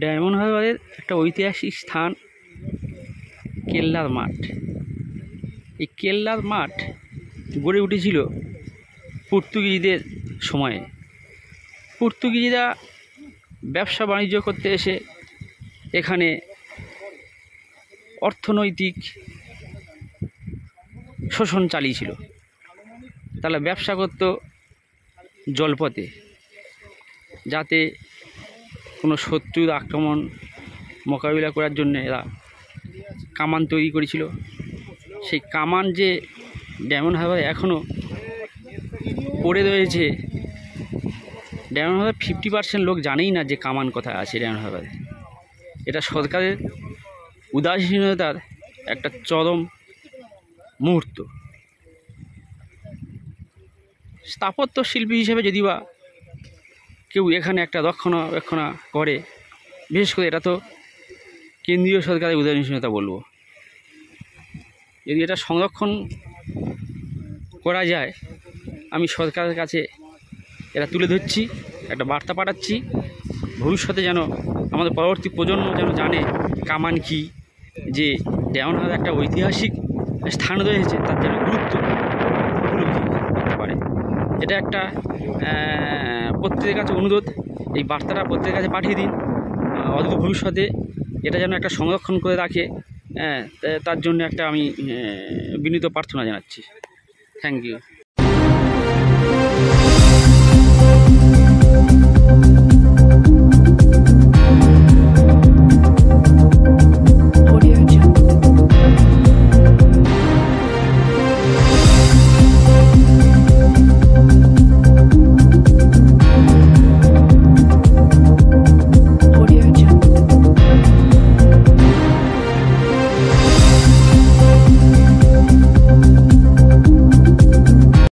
Diamond হারবারের একটা ঐতিহাসিক স্থান কেল্লার মাঠ। এই কেল্লার মাঠ গড়ে উঠেছিল পর্তুগিজদের সময়ে। পর্তুগিজরা ব্যবসা বাণিজ্য করতে এসে এখানে অর্থনৈতিক শোষণ চালিয়েছিল। তারা ব্যবসা করত জলপথে, যাতে কোনো শত্রুর আক্রমণ মোকাবিলা করার জন্য এরা কামান তৈরি করেছিল। সেই কামান যে ডায়মন্ড হারবারে এখনও পড়ে রয়েছে, ডায়মন্ড হারবার 50% লোক জানেই না যে কামান কোথায় আছে ডায়মন্ড হারবারে। এটা সরকারের উদাসীনতার একটা চরম মুহূর্ত। স্থাপত্য শিল্পী হিসেবে যদি বা কেউ এখানে একটা রক্ষণাবেক্ষণ করে, বিশেষ করে এটা তো কেন্দ্রীয় সরকারের উদাসীনতা বলবো। যদি এটা সংরক্ষণ করা যায়, আমি সরকারের কাছে এটা তুলে ধরছি, একটা বার্তা পাঠাচ্ছি, ভবিষ্যতে যেন আমাদের পরবর্তী প্রজন্ম যেন জানে কামান কি, যে ডায়মন্ড হারবার একটা ঐতিহাসিক স্থান রয়েছে, তার যেন গুরুত্ব উপলব্ধি করতে পারে। এটা একটা প্রত্যেকের কাছে অনুরোধ, এই বার্তাটা প্রত্যেকের কাছে পাঠিয়ে দিন। অদূর ভবিষ্যতে এটা যেন একটা সংরক্ষণ করে রাখে, তার জন্য একটা আমি বিনীত প্রার্থনা জানাচ্ছি। Thank you.